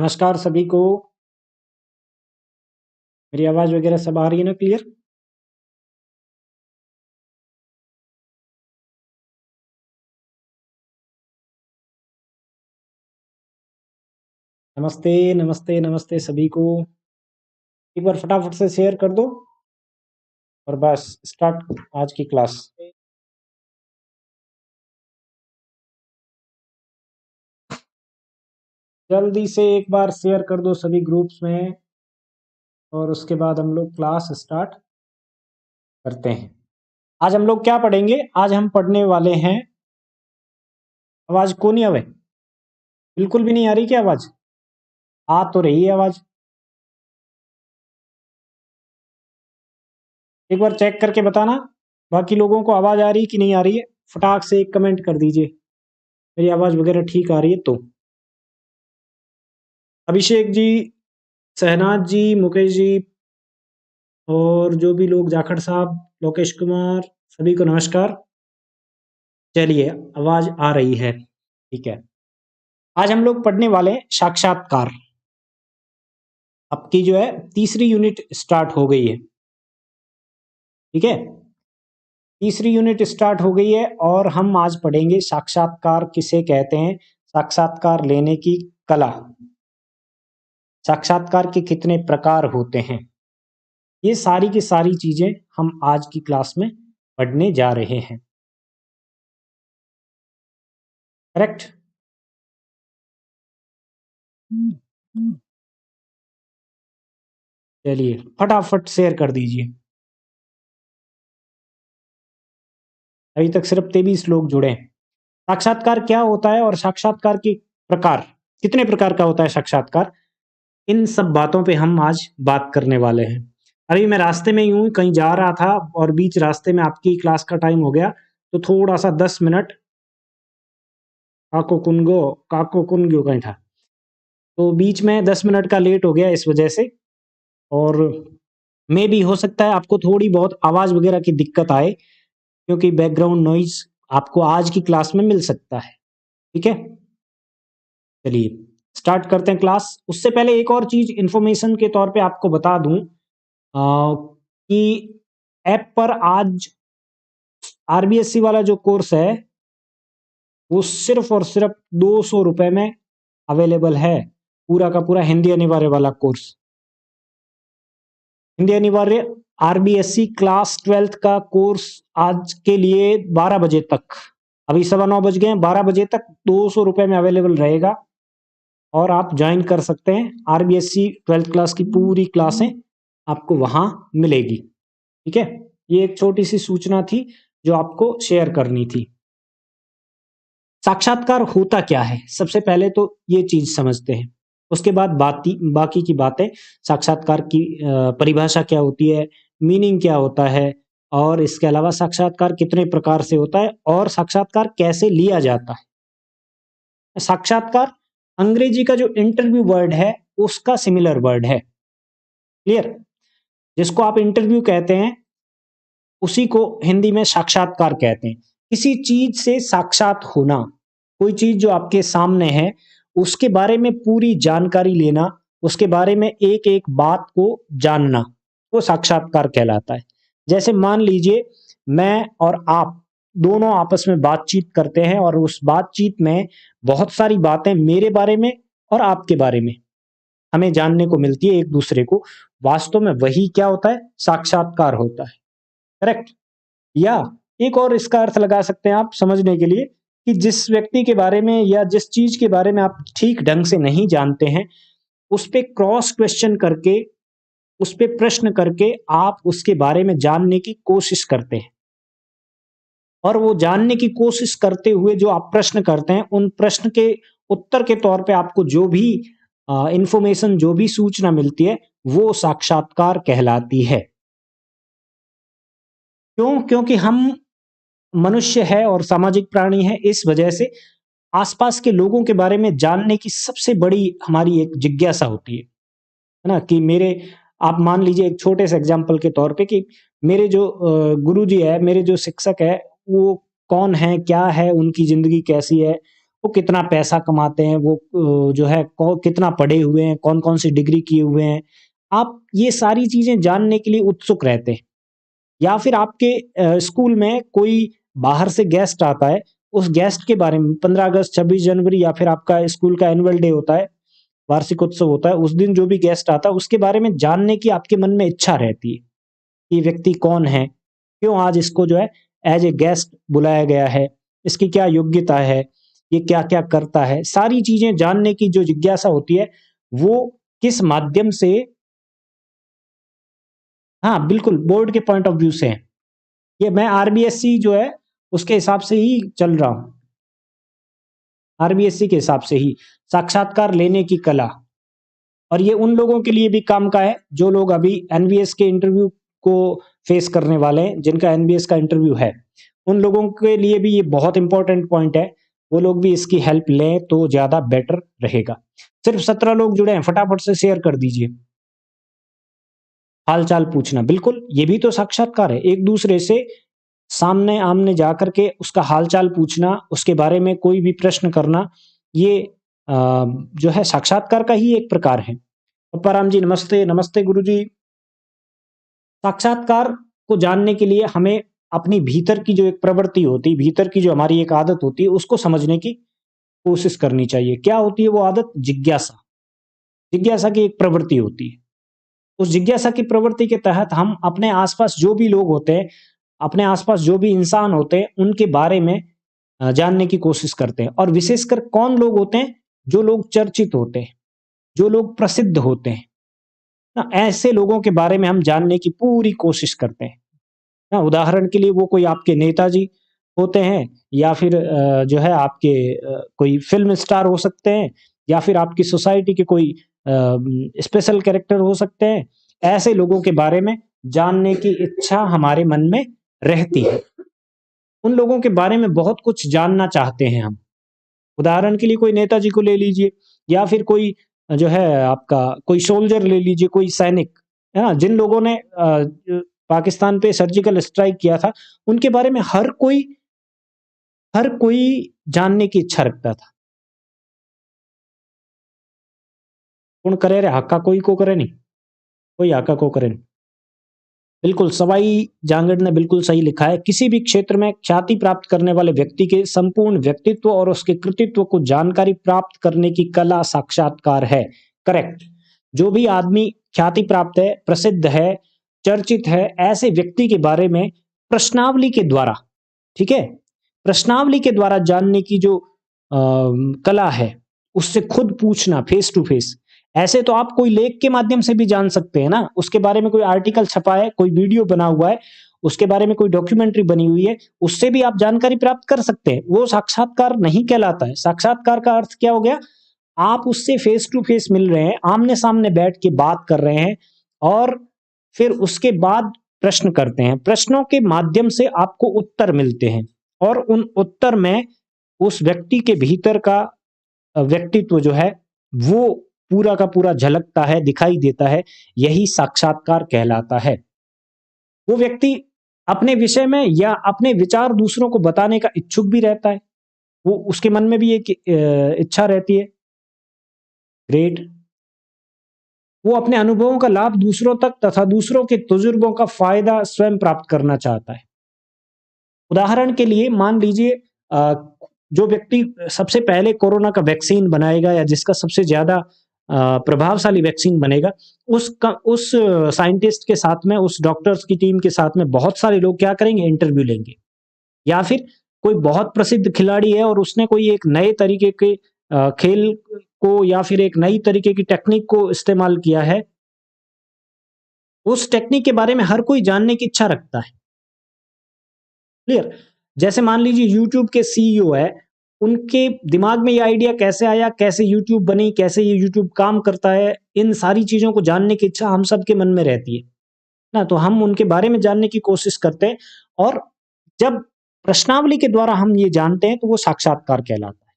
नमस्कार सभी को। मेरी आवाज़ वगैरह सब आ रही है ना क्लियर? नमस्ते, नमस्ते, नमस्ते सभी को। एक बार फटाफट से शेयर कर दो और बस स्टार्ट आज की क्लास। जल्दी से एक बार शेयर कर दो सभी ग्रुप्स में और उसके बाद हम लोग क्लास स्टार्ट करते हैं। आज हम लोग क्या पढ़ेंगे? आज हम पढ़ने वाले हैं, आवाज़ को नहीं आवे? बिल्कुल भी नहीं आ रही क्या आवाज़? आ तो रही है आवाज़। एक बार चेक करके बताना बाकी लोगों को आवाज़ आ रही कि नहीं आ रही है। फटाक से एक कमेंट कर दीजिए मेरी आवाज़ वगैरह ठीक आ रही है तो। अभिषेक जी, शहनाज जी, मुकेश जी और जो भी लोग, जाखड़ साहब, लोकेश कुमार, सभी को नमस्कार। चलिए, आवाज आ रही है, ठीक है। आज हम लोग पढ़ने वाले हैं साक्षात्कार। आपकी जो है तीसरी यूनिट स्टार्ट हो गई है, ठीक है। तीसरी यूनिट स्टार्ट हो गई है और हम आज पढ़ेंगे साक्षात्कार किसे कहते हैं, साक्षात्कार लेने की कला, साक्षात्कार के कितने प्रकार होते हैं। ये सारी की सारी चीजें हम आज की क्लास में पढ़ने जा रहे हैं, करेक्ट। चलिए फटाफट शेयर कर दीजिए। अभी तक सिर्फ 23 लोग जुड़े हैं। साक्षात्कार क्या होता है और साक्षात्कार के प्रकार, कितने प्रकार का होता है साक्षात्कार, इन सब बातों पे हम आज बात करने वाले हैं। अभी मैं रास्ते में यूं कहीं जा रहा था और बीच रास्ते में आपकी क्लास का टाइम हो गया, तो थोड़ा सा 10 मिनट काको कुनगो कहीं था, तो बीच में 10 मिनट का लेट हो गया इस वजह से। और मे भी हो सकता है आपको थोड़ी बहुत आवाज़ वगैरह की दिक्कत आए, क्योंकि बैकग्राउंड नॉइज आपको आज की क्लास में मिल सकता है, ठीक है। चलिए स्टार्ट करते हैं क्लास। उससे पहले एक और चीज इंफॉर्मेशन के तौर पे आपको बता दूं कि ऐप पर आज आरबीएससी वाला जो कोर्स है वो सिर्फ और सिर्फ 200 रुपए में अवेलेबल है। पूरा का पूरा हिंदी अनिवार्य वाला कोर्स, हिंदी अनिवार्य आरबीएससी क्लास 12th का कोर्स आज के लिए 12 बजे तक, अभी 9:15 बज गए, 12 बजे तक 200 रुपए में अवेलेबल रहेगा और आप ज्वाइन कर सकते हैं। आरबीएससी 12th क्लास की पूरी क्लासें आपको वहां मिलेगी, ठीक है। ये एक छोटी सी सूचना थी जो आपको शेयर करनी थी। साक्षात्कार होता क्या है, सबसे पहले तो ये चीज समझते हैं, उसके बाद बाकी की बातें। साक्षात्कार की परिभाषा क्या होती है, मीनिंग क्या होता है, और इसके अलावा साक्षात्कार कितने प्रकार से होता है और साक्षात्कार कैसे लिया जाता है। साक्षात्कार अंग्रेजी का जो इंटरव्यू वर्ड है उसका सिमिलर वर्ड है, क्लियर। जिसको आप इंटरव्यू कहते हैं उसी को हिंदी में साक्षात्कार कहते हैं। किसी चीज से साक्षात होना, कोई चीज जो आपके सामने है उसके बारे में पूरी जानकारी लेना, उसके बारे में एक एक बात को जानना, वो साक्षात्कार कहलाता है। जैसे मान लीजिए मैं और आप दोनों आपस में बातचीत करते हैं और उस बातचीत में बहुत सारी बातें मेरे बारे में और आपके बारे में हमें जानने को मिलती है एक दूसरे को, वास्तव में वही क्या होता है, साक्षात्कार होता है, करेक्ट। या एक और इसका अर्थ लगा सकते हैं आप समझने के लिए कि जिस व्यक्ति के बारे में या जिस चीज के बारे में आप ठीक ढंग से नहीं जानते हैं, उस पे क्रॉस क्वेश्चन करके, उस पे प्रश्न करके आप उसके बारे में जानने की कोशिश करते हैं। और वो जानने की कोशिश करते हुए जो आप प्रश्न करते हैं, उन प्रश्न के उत्तर के तौर पे आपको जो भी इंफॉर्मेशन, जो भी सूचना मिलती है, वो साक्षात्कार कहलाती है। क्यों? क्योंकि हम मनुष्य है और सामाजिक प्राणी है, इस वजह से आसपास के लोगों के बारे में जानने की सबसे बड़ी हमारी एक जिज्ञासा होती है ना। कि मेरे, आप मान लीजिए एक छोटे से एग्जांपल के तौर पे कि मेरे जो गुरुजी है, मेरे जो शिक्षक है, वो कौन है, क्या है, उनकी जिंदगी कैसी है, वो कितना पैसा कमाते हैं, वो जो है कितना पढ़े हुए हैं, कौन-कौन सी डिग्री किए हुए हैं। आप ये सारी चीज़ें जानने के लिए उत्सुक रहते हैं। या फिर आपके स्कूल में कोई बाहर से गेस्ट आता है, उस गेस्ट के बारे में 15 अगस्त, 26 जनवरी या फिर आपका स्कूल का एनुअल डे होता है, वार्षिक उत्सव होता है, उस दिन जो भी गेस्ट आता है उसके बारे में जानने की आपके मन में इच्छा रहती है। ये व्यक्ति कौन है? क्यों आज इसको जो है एज़ ए गेस्ट बुलाया गया है? इसकी क्या योग्यता है? ये क्या-क्या करता है? सारी चीज़ें जानने की जो जिज्ञासा होती है, वो किस माध्यम से हाँ, बिल्कुल बोर्ड के पॉइंट ऑफ व्यू से है। ये मैं आरबीएससी जो है, उसके हिसाब से ही चल रहा हूँ। आरबीएससी के हिसाब से ही, साक्षात्कार लेने की कला। और ये उन लोगों के लिए भी काम का है, जो लोग अभी एनवीएस के इंटरव्यू को फेस करने वाले हैं, जिनका एनवीएस का इंटरव्यू है। उन लोगों के लिए भी ये बहुत इंपॉर्टेंट पॉइंट है, वो लोग भी इसकी हेल्प लें तो ज़्यादा बेटर रहेगा। सिर्फ 17 लोग जुड़े हैं, फटाफट से शेयर कर दीजिए। हाल-चाल पूछना, बिल्कुल, ये भी तो साक्षात्कार है। एक-दूसरे से सामने-आमने जाकर के उसका हाल-चाल पूछना, उसके बारे में कोई भी प्रश्न करना, ये जो है साक्षात्कार का ही एक प्रकार है। अप्पाराम जी नमस्ते, नमस्ते गुरुजी। साक्षात्कार को जानने के लिए हमें अपनी भीतर की जो एक प्रवृत्ति होती है, भीतर की जो हमारी एक आदत होती है, उसको समझने की कोशिश करनी चाहिए। क्या होती है वो आदत? जिज्ञासा। जिज्ञासा की एक प्रवृत्ति होती है। उस जिज्ञासा की प्रवृत्ति के तहत हम अपने आस-पास जो भी लोग होते हैं, अपने आस-पास जो भी इंसान होते हैं, उनके बारे में जानने की कोशिश करते हैं और विशेषकर कौन लोग होते हैं? जो लोग चर्चित होते हैं, जो लोग प्रसिद्ध होते हैं। ना ऐसे लोगों के बारे में हम जानने की पूरी कोशिश करते हैं। ना उदाहरण के लिए वो कोई आपके नेताजी होते हैं या फिर जो है आपके कोई फ़िल्म स्टार हो सकते हैं या फिर आपकी सोसाइटी के कोई स्पेशल कैरेक्टर हो सकते हैं। ऐसे लोगों के बारे में जानने की इच्छा हमारे मन में रहती है। उन लोगों के बारे में बहुत कुछ जानना चाहते हैं हम। उदाहरण के लिए कोई नेताजी को ले लीजिए या फिर कोई जो है आपका कोई सोल्जर ले लीजिए, कोई सैनिक, है ना? जिन लोगों ने पाकिस्तान पे सर्जिकल स्ट्राइक किया था, उनके बारे में हर कोई जानने की इच्छा रखता था। कुण करे रे हाका कोई को करे नहीं, कोई हाका को करे नहीं। बिल्कुल, सवाई जांगड़ ने बिल्कुल सही लिखा है, किसी भी क्षेत्र में ख्याति प्राप्त करने वाले व्यक्ति के संपूर्ण व्यक्तित्व और उसके कृतित्व को जानकारी प्राप्त करने की कला साक्षात्कार है। करेक्ट। जो भी आदमी ख्याति प्राप्त है, प्रसिद्ध है, चर्चित है, ऐसे व्यक्ति के बारे में प्रश्नावली के द्वारा, ठीक है? प्रश्नावली के द्वारा जानने की जो कला है, उससे खुद पूछना फेस टू फेस। ऐसे तो आप कोई लेख के माध्यम से भी जान सकते हैं ना, उसके बारे में कोई आर्टिकल छपा है, कोई वीडियो बना हुआ है, उसके बारे में कोई डॉक्यूमेंट्री बनी हुई है, उससे भी आप जानकारी प्राप्त कर सकते हैं। वो साक्षात्कार नहीं कहलाता है। साक्षात्कार का अर्थ क्या हो गया? आप उससे फेस टू फेस मिल रहे हैं, आमने-सामने बैठ के बात कर रहे हैं और फिर उसके बाद प्रश्न करते हैं। प्रश्नों के माध्यम से आपको उत्तर मिलते हैं और उन उत्तर में उस व्यक्ति के भीतर का व्यक्तित्व जो है, वो पूरा का पूरा झलकता है, दिखाई देता है, यही साक्षात्कार कहलाता है। वो व्यक्ति अपने विषय में या अपने विचार दूसरों को बताने का इच्छुक भी रहता है। वो उसके मन में भी एक इच्छा रहती है। ग्रेट। वो अपने अनुभवों का लाभ दूसरों तक तथा दूसरों के तजुर्बों का फ़ायदा स्वयं प्राप्त करना चाहता है। उदाहरण के लिए मान लीजिए जो व्यक्ति सबसे पहले कोरोना का वैक्सीन बनाएगा या जिसका सबसे ज़्यादा प्रभावशाली वैक्सीन बनेगा, उस साइंटिस्ट के साथ में, उस डॉक्टर्स की टीम के साथ में बहुत सारे लोग क्या करेंगे? इंटरव्यू लेंगे। या फिर कोई बहुत प्रसिद्ध खिलाड़ी है और उसने कोई एक नए तरीके के खेल को या फिर एक नई तरीके की टेक्निक को इस्तेमाल किया है, उस टेक्निक के बारे में हर कोई जानने की इच्छा रखता है। क्लियर? जैसे मान लीजिए यूट्यूब के सीईओ है, उनके दिमाग में ये आइडिया कैसे आया, कैसे यूट्यूब बनी, कैसे ये यूट्यूब काम करता है, इन सारी चीज़ों को जानने की इच्छा हम सबके मन में रहती है। ना तो हम उनके बारे में जानने की कोशिश करते हैं और जब प्रश्नावली के द्वारा हम ये जानते हैं तो वो साक्षात्कार कहलाता है।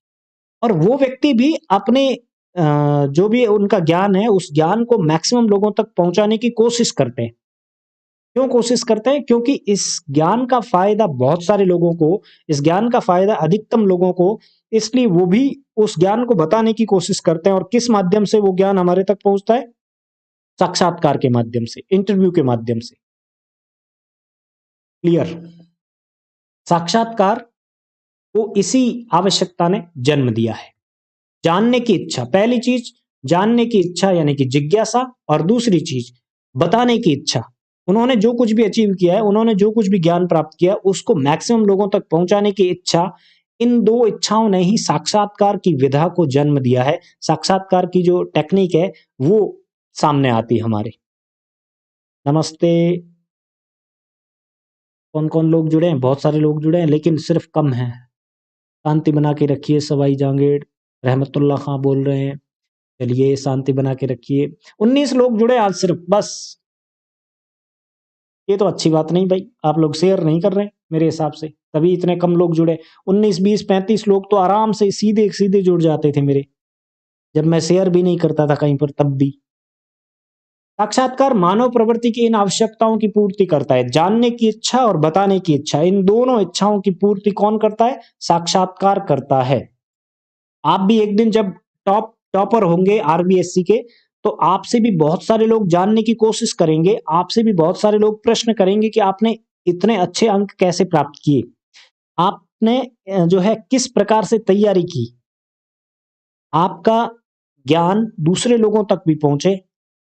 और वो व्यक्ति भी अपने जो भी उनका ज्ञान है, उस ज्ञान को मैक्सिमम लोगों तक पहुँचाने की कोशिश करते हैं। क्यों कोशिश करते हैं? क्योंकि इस ज्ञान का फायदा बहुत सारे लोगों को, इस ज्ञान का फायदा अधिकतम लोगों को, इसलिए वो भी उस ज्ञान को बताने की कोशिश करते हैं। और किस माध्यम से वो ज्ञान हमारे तक पहुंचता है? साक्षात्कार के माध्यम से, इंटरव्यू के माध्यम से। क्लियर? साक्षात्कार को इसी आवश्यकता ने जन्म दिया है। जानने की इच्छा, पहली चीज जानने की इच्छा यानी कि जिज्ञासा, और दूसरी चीज बताने की इच्छा। उन्होंने जो कुछ भी अचीव किया है, उन्होंने जो कुछ भी ज्ञान प्राप्त किया, उसको मैक्सिमम लोगों तक पहुंचाने की इच्छा, इन दो इच्छाओं ने ही साक्षात्कार की विधा को जन्म दिया है। साक्षात्कार की जो टेक्निक है वो सामने आती है हमारे। नमस्ते। कौन कौन लोग जुड़े हैं? बहुत सारे लोग जुड़े हैं, लेकिन सिर्फ कम हैं। शांति बना के रखिए। सवाई जहांगीर, रहमतुल्लाह खां बोल रहे हैं, चलिए शांति बना के रखिए। 19 लोग जुड़े आज सिर्फ, बस। ये तो अच्छी बात नहीं भाई, आप लोग शेयर नहीं कर रहे मेरे हिसाब से, तभी इतने कम लोग जुड़े। 19, 20, 35 लोग तो आराम से सीधे सीधे जुड़ जाते थे मेरे, जब मैं शेयर भी नहीं करता था कहीं पर, तब भी। साक्षात्कार मानव प्रवृत्ति की इन आवश्यकताओं की पूर्ति करता है। जानने की इच्छा और बताने की इच्छा, इन दोनों इच्छाओं की पूर्ति कौन करता है? साक्षात्कार करता है। आप भी एक दिन जब टॉपर होंगे आरबीएससी के, तो आपसे भी बहुत सारे लोग जानने की कोशिश करेंगे, आपसे भी बहुत सारे लोग प्रश्न करेंगे कि आपने इतने अच्छे अंक कैसे प्राप्त किए, आपने जो है किस प्रकार से तैयारी की। आपका ज्ञान दूसरे लोगों तक भी पहुंचे,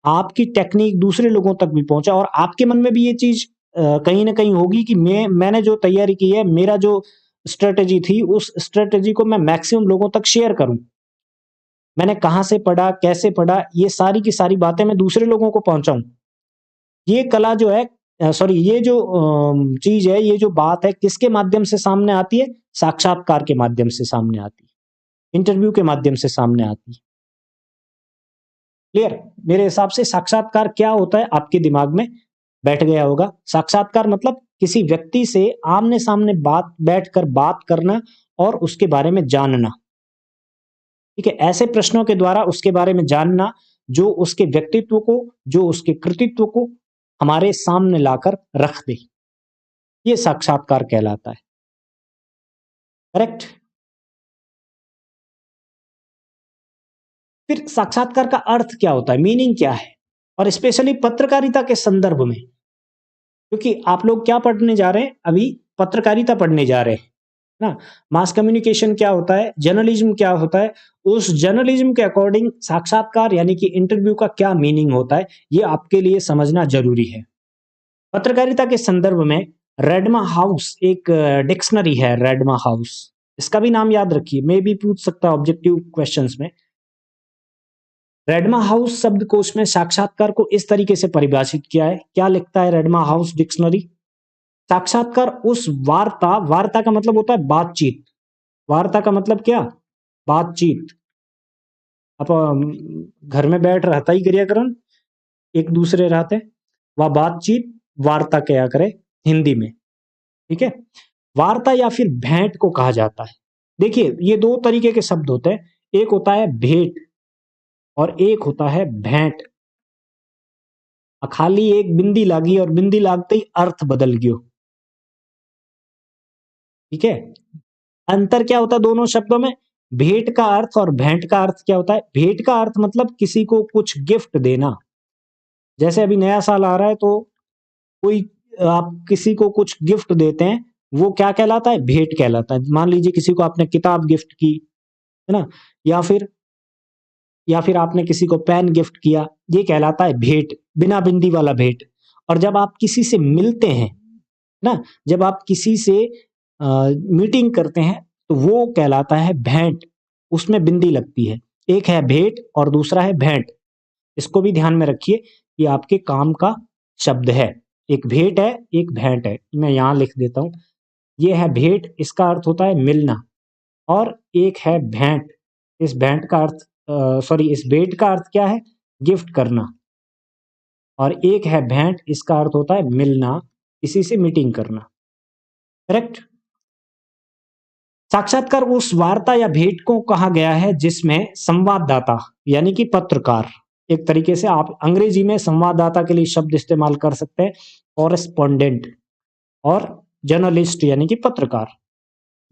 आपकी टेक्निक दूसरे लोगों तक भी पहुंचे, और आपके मन में भी ये चीज कहीं ना कहीं होगी कि मैंने जो तैयारी की है, मेरा जो स्ट्रेटेजी थी, उस स्ट्रेटेजी को मैं मैक्सिमम लोगों तक शेयर करूं। मैंने कहां से पढ़ा, कैसे पढ़ा, ये सारी की सारी बातें मैं दूसरे लोगों को पहुंचाऊं। ये कला जो है, सॉरी, ये जो चीज है, ये जो बात है, किसके माध्यम से सामने आती है? साक्षात्कार के माध्यम से सामने आती है, इंटरव्यू के माध्यम से सामने आती है। क्लियर? मेरे हिसाब से साक्षात्कार क्या होता है आपके दिमाग में बैठ गया होगा। साक्षात्कार मतलब किसी व्यक्ति से आमने सामने बैठकर बात करना और उसके बारे में जानना। ठीक है, ऐसे प्रश्नों के द्वारा उसके बारे में जानना जो उसके व्यक्तित्व को, जो उसके कृतित्व को हमारे सामने लाकर रख दे, ये साक्षात्कार कहलाता है। करेक्ट? फिर साक्षात्कार का अर्थ क्या होता है, मीनिंग क्या है, और स्पेशली पत्रकारिता के संदर्भ में, क्योंकि आप लोग क्या पढ़ने जा रहे हैं अभी? पत्रकारिता पढ़ने जा रहे हैं ना। मास कम्युनिकेशन क्या होता है, जर्नलिज्म क्या होता है, उस जर्नलिज्म के अकॉर्डिंग साक्षात्कार यानी कि इंटरव्यू का क्या मीनिंग होता है, ये आपके लिए समझना जरूरी है। पत्रकारिता के संदर्भ में रेडमा हाउस एक डिक्शनरी है, रेडमा हाउस, इसका भी नाम याद रखिए, मे भी पूछ सकता है ऑब्जेक्टिव क्वेश्चंस में। रेडमा हाउस शब्दकोश में साक्षात्कार को इस तरीके से परिभाषित किया है। क्या लिखता है रेडमा हाउस डिक्शनरी? साक्षात्कार उस वार्ता का मतलब होता है बातचीत। वार्ता का मतलब क्या? बातचीत। आप घर में बैठ रहता ही करिया करो, एक दूसरे रहते, वह बातचीत वार्ता क्या करे हिंदी में। ठीक है, वार्ता या फिर भेंट को कहा जाता है। देखिए, ये दो तरीके के शब्द होते हैं, एक होता है भेंट और एक होता है भेंट। खाली एक बिंदी लागी और बिंदी लागते ही अर्थ बदल गयो। ठीक है, अंतर क्या होता है दोनों शब्दों में? भेंट का अर्थ और भेंट का अर्थ क्या होता है? भेंट का अर्थ मतलब किसी को कुछ गिफ्ट देना। जैसे अभी नया साल आ रहा है, तो कोई आप किसी को कुछ गिफ्ट देते हैं, वो क्या कहलाता है? भेंट कहलाता है। मान लीजिए किसी को आपने किताब गिफ्ट की, है ना, या फिर आपने किसी को पेन गिफ्ट किया, ये कहलाता है भेंट, बिना बिंदी वाला भेंट। और जब आप किसी से मिलते हैं ना, जब आप किसी से मीटिंग करते हैं, तो वो कहलाता है भेंट, उसमें बिंदी लगती है। एक है भेंट और दूसरा है भेंट। इसको भी ध्यान में रखिए कि आपके काम का शब्द है। एक भेंट है, एक भेंट है, मैं यहां लिख देता हूं। ये है भेंट, इसका अर्थ होता है मिलना, और एक है भेंट, इस भेंट का अर्थ इस भेंट का अर्थ क्या है? गिफ्ट करना। और एक है भेंट, इसका अर्थ होता है मिलना, किसी से मीटिंग करना। करेक्ट? साक्षात्कार उस वार्ता या भेंट को कहा गया है जिसमें संवाददाता यानी कि पत्रकार, एक तरीके से आप अंग्रेजी में संवाददाता के लिए शब्द इस्तेमाल कर सकते हैं, कॉरेस्पॉन्डेंट और जर्नलिस्ट यानी कि पत्रकार,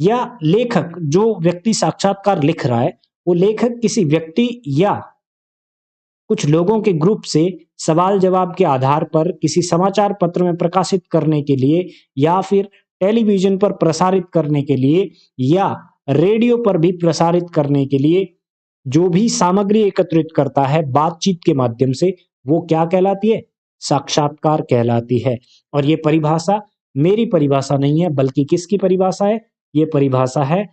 या लेखक, जो व्यक्ति साक्षात्कार लिख रहा है वो लेखक किसी व्यक्ति या कुछ लोगों के ग्रुप से सवाल जवाब के आधार पर किसी समाचार पत्र में प्रकाशित करने के लिए या फिर टेलीविजन पर प्रसारित करने के लिए या रेडियो पर भी प्रसारित करने के लिए जो भी सामग्री एकत्रित करता है बातचीत के माध्यम से, वो क्या कहलाती है? साक्षात्कार कहलाती है। और ये परिभाषा मेरी परिभाषा नहीं है, बल्कि किसकी परिभाषा है? ये परिभाषा है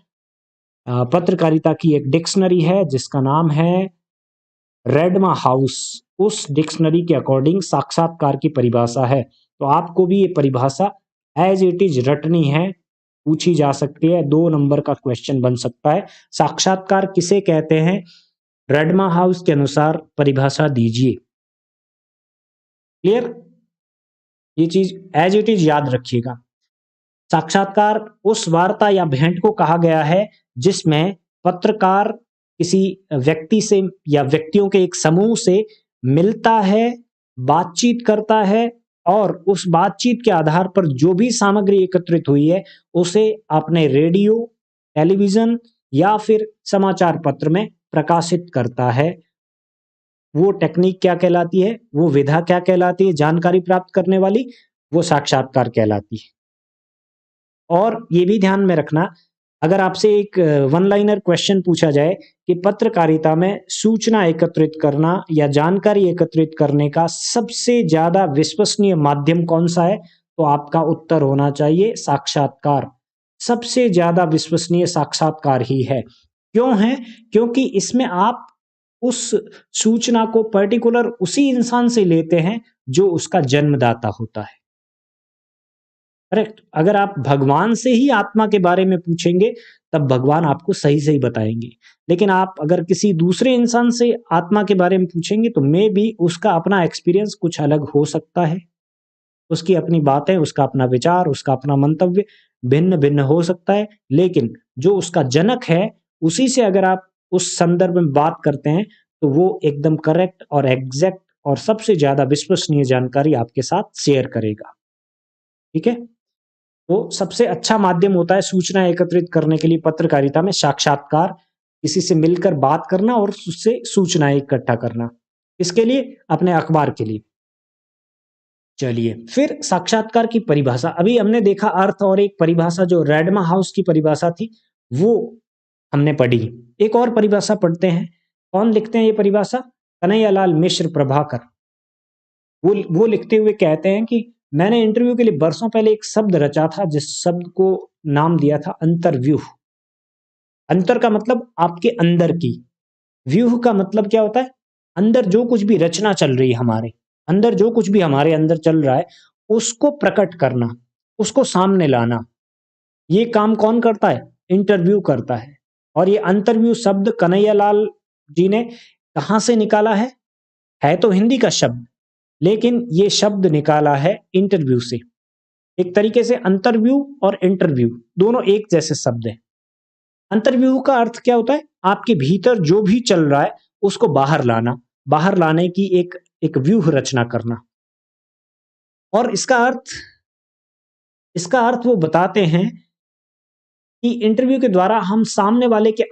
पत्रकारिता की एक डिक्शनरी है जिसका नाम है रेडमा हाउस। उस डिक्शनरी के अकॉर्डिंग साक्षात्कार की परिभाषा है। तो आपको भी ये परिभाषा एज इट इज रटनी है, पूछी जा सकती है, 2 नंबर का क्वेश्चन बन सकता है। साक्षात्कार किसे कहते हैं? रेडमा हाउस के अनुसार परिभाषा दीजिए। क्लियर? ये चीज एज इट इज याद रखिएगा। साक्षात्कार उस वार्ता या भेंट को कहा गया है जिसमें पत्रकार किसी व्यक्ति से या व्यक्तियों के एक समूह से मिलता है, बातचीत करता है और उस बातचीत के आधार पर जो भी सामग्री एकत्रित हुई है उसे अपने रेडियो, टेलीविजन या फिर समाचार पत्र में प्रकाशित करता है। वो टेक्निक क्या कहलाती है? वो विधा क्या कहलाती है जानकारी प्राप्त करने वाली? वो साक्षात्कार कहलाती है। और ये भी ध्यान में रखना, अगर आपसे एक वन लाइनर क्वेश्चन पूछा जाए कि पत्रकारिता में सूचना एकत्रित करना या जानकारी एकत्रित करने का सबसे ज्यादा विश्वसनीय माध्यम कौन सा है, तो आपका उत्तर होना चाहिए साक्षात्कार। सबसे ज्यादा विश्वसनीय साक्षात्कार ही है। क्यों है? क्योंकि इसमें आप उस सूचना को पर्टिकुलर उसी इंसान से लेते हैं जो उसका जन्मदाता होता है। करेक्ट? अगर आप भगवान से ही आत्मा के बारे में पूछेंगे तब भगवान आपको सही सही बताएंगे, लेकिन आप अगर किसी दूसरे इंसान से आत्मा के बारे में पूछेंगे तो मे बी उसका अपना एक्सपीरियंस कुछ अलग हो सकता है, उसकी अपनी बातें, उसका अपना विचार, उसका अपना मंतव्य भिन्न भिन्न हो सकता है। लेकिन जो उसका जनक है उसी से अगर आप उस संदर्भ में बात करते हैं तो वो एकदम करेक्ट और एग्जैक्ट और सबसे ज्यादा विश्वसनीय जानकारी आपके साथ शेयर करेगा। ठीक है? तो सबसे अच्छा माध्यम होता है सूचना एकत्रित करने के लिए पत्रकारिता में साक्षात्कार, किसी से मिलकर बात करना और उससे सूचनाएं इकट्ठा करना। इसके लिए? अपने अखबार के लिए। चलिए, फिर साक्षात्कार की परिभाषा। अभी हमने देखा अर्थ और एक परिभाषा जो रेडमा हाउस की परिभाषा थी वो हमने पढ़ी। एक और परिभाषा पढ़ते हैं। कौन लिखते हैं ये परिभाषा? कन्हैयालाल मिश्र प्रभाकर। वो लिखते हुए कहते हैं कि मैंने इंटरव्यू के लिए बरसों पहले एक शब्द रचा था जिस शब्द को नाम दिया था अंतर्व्यूह। अंतर का मतलब आपके अंदर की, व्यूह का मतलब क्या होता है? अंदर जो कुछ भी रचना चल रही है, हमारे अंदर जो कुछ भी हमारे अंदर चल रहा है उसको प्रकट करना, उसको सामने लाना। ये काम कौन करता है? इंटरव्यू करता है। और ये अंतरव्यू शब्द कन्हैयालाल जी ने कहां से निकाला है तो हिंदी का शब्द, लेकिन ये शब्द निकाला है इंटरव्यू से। एक तरीके से अंतरव्यू और इंटरव्यू दोनों एक जैसे शब्द हैं। अंतरव्यू का अर्थ क्या होता है? आपके भीतर जो भी चल रहा है उसको बाहर लाना, बाहर लाने की एक व्यूह रचना करना। और इसका अर्थ वो बताते हैं कि इंटरव्यू के द्वारा हम सामने वाले के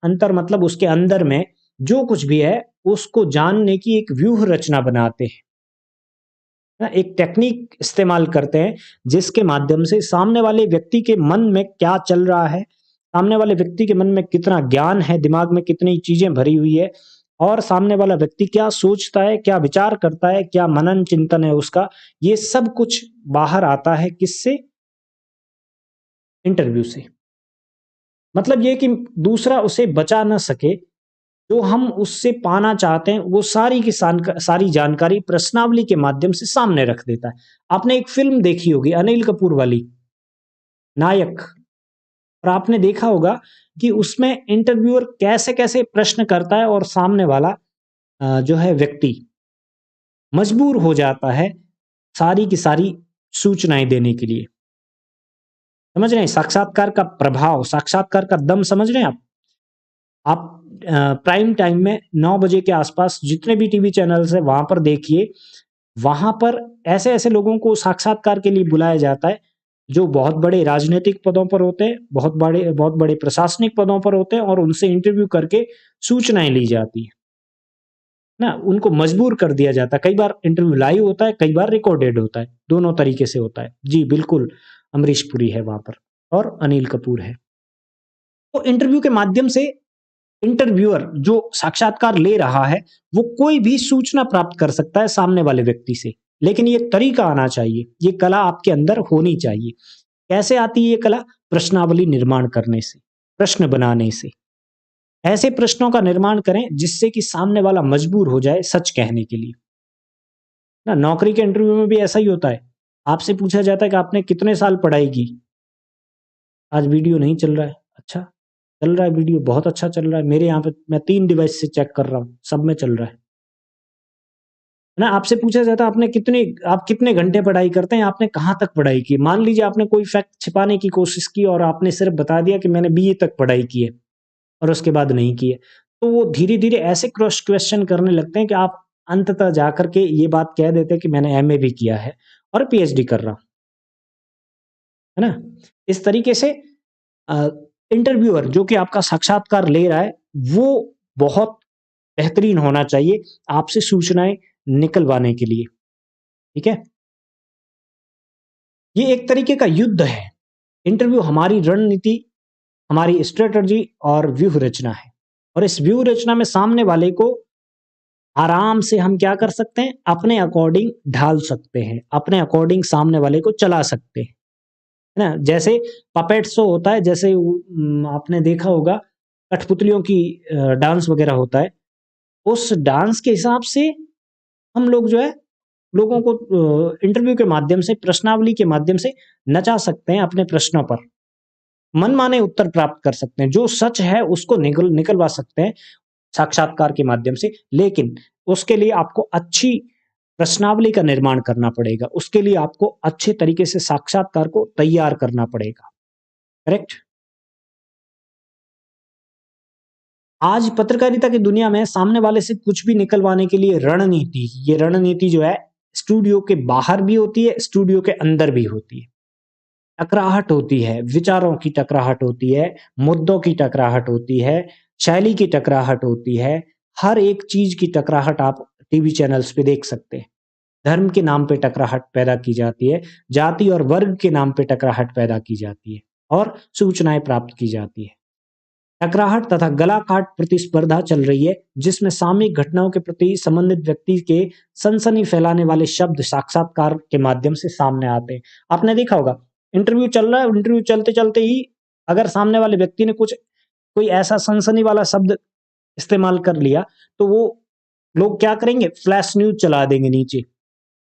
अंतर मतलब उसके अंदर में जो कुछ भी है उसको जानने की एक व्यूह रचना बनाते हैं। एक टेक्निक इस्तेमाल करते हैं जिसके माध्यम से सामने वाले व्यक्ति के मन में क्या चल रहा है, सामने वाले व्यक्ति के मन में कितना ज्ञान है, दिमाग में कितनी चीजें भरी हुई है और सामने वाला व्यक्ति क्या सोचता है, क्या विचार करता है, क्या मनन चिंतन है उसका, ये सब कुछ बाहर आता है। किससे? इंटरव्यू से। मतलब ये कि दूसरा उसे बचा ना सके, जो हम उससे पाना चाहते हैं वो सारी की सारी जानकारी प्रश्नावली के माध्यम से सामने रख देता है। आपने एक फिल्म देखी होगी अनिल कपूर वाली, नायक, और आपने देखा होगा कि उसमें इंटरव्यूअर कैसे कैसे प्रश्न करता है और सामने वाला जो है व्यक्ति मजबूर हो जाता है सारी की सारी सूचनाएं देने के लिए। समझ रहे हैं साक्षात्कार का प्रभाव, साक्षात्कार का दम समझ रहे हैं आप प्राइम टाइम में 9 बजे के आसपास जितने भी टीवी चैनल्स है वहां पर देखिए, वहां पर ऐसे-ऐसे लोगों को साक्षात्कार के लिए बुलाया जाता है, जो बहुत बड़े राजनीतिक पदों पर होते हैं, बहुत बड़े प्रशासनिक पदों पर होते हैं और उनसे इंटरव्यू करके सूचनाएँ ली जाती हैं। ना उनको मजबूर कर दिया जाता है। कई बार इंटरव्यू लाइव होता है, कई बार रिकॉर्डेड होता है, दोनों तरीके से होता है। जी, बिल्कुल, अमरीश पुरी है वहाँ पर और अनिल कपूर है। तो इंटरव्यू के माध्यम से इंटरव्यूअर जो साक्षात्कार ले रहा है, वो कोई भी सूचना प्राप्त कर सकता है सामने वाले व्यक्ति से। लेकिन ये तरीका आना चाहिए, ये कला आपके अंदर होनी चाहिए। कैसे आती है ये कला? प्रश्नावली निर्माण करने से, प्रश्न बनाने से। ऐसे प्रश्नों का निर्माण करें जिससे कि सामने वाला मजबूर हो जाए सच कहने के लिए। ना नौकरी के इंटरव्यू में भी ऐसा ही होता है। आपसे पूछा जाता है कि आपने कितने साल पढ़ाई की? आज वीडियो नहीं चल रहा है। अच्छा, चल रहा है वीडियो, बहुत अच्छा चल रहा है। मेरे यहाँ पे मैं 3 डिवाइस से चेक कर रहा हूँ, सब में चल रहा है। ना आपसे पूछा जाता है आप कितने घंटे पढ़ाई करते हैं, आपने कहाँ तक पढ़ाई की? मान लीजिए आपने कोई फैक्ट छिपाने की कोशिश की और आपने सिर्फ बता दिया कि मैंने बीए तक पढ़ाई की है और उसके बाद नहीं की है। तो वो धीरे-धीरे ऐसे क्रॉस क्वेश्चन करने लगते हैं कि आप अंततः जाकर के ये बात कह देते हैं कि मैंने एमए भी किया है और पीएचडी कर रहा हूँ। है ना? इस तरीके से अ, इंटरव्यूअर जो कि आपका साक्षात्कार ले रहा है, वो बहुत बेहतरीन होना चाहिए आपसे सूचनाएँ निकलवाने के लिए, ठीक है? ये एक तरीके का युद्ध है। इंटरव्यू हमारी रणनीति, हमारी स्ट्रैटेजी और व्यूह रचना है और इस व्यूह रचना में सामने वाले को आराम से हम क्या कर सकते हैं, अपने अकॉर्डिंग ढाल सकते हैं, अपने अकॉर्डिंग सामने वाले को चला सकते हैं, है ना? जैसे पपेट शो होता है, जैसे आपने देखा होगा कठपुतलियों की डांस वगैरह होता है, उस डांस के हिसाब से हम लोग जो है लोगों को इंटरव्यू के माध्यम से, प्रश्नावली के माध्यम से नचा सकते हैं अपने प्रश्नों पर। मनमाने उत्तर प्राप्त कर सकते हैं, जो सच है उसको निकलवा सकते हैं साक्षात्कार के माध्यम से, लेकिन उसके लिए आपको अच्छी प्रश्नावली का निर्माण करना पड़ेगा। उसके लिए आपको अच्छे तरीके से साक्षात्कार को तैयार करना पड़ेगा। करेक्ट? आज पत्रकारिता की दुनिया में सामने वाले से कुछ भी निकलवाने के लिए ये रणनीति जो है स्टूडियो के बाहर भी होती है, स्टूडियो के अंदर भी होती है। टकराहट होती है, विचारों की टकराहट होती है, मुद्दों की टकराहट होती है, शैली की टकराहट होती है। हर एक चीज़ की टकराहट आप टीवी चैनल्स पे देख सकते हैं। धर्म के नाम पे टकराहट पैदा की जाती है, जाति और वर्ग के नाम पे टकराहट पैदा की जाती है और सूचनाएँ प्राप्त की जाती है। टकराहट तथा गला काट प्रतिस्पर्धा चल रही है, जिसमें सामयिक घटनाओं के प्रति संबंधित व्यक्ति के सनसनी फैलाने वाले शब्द साक्षात्कार के माध्यम से सामने आते हैं। आपने देखा होगा, इंटरव्यू चल रहा है, इंटरव्यू चलते-चलते ही अगर सामने वाले व्यक्ति ने कोई ऐसा सनसनी वाला शब्द इस्तेमाल कर लिया, तो वो लोग क्या करेंगे, फ्लैश न्यूज़ चला देंगे नीचे, है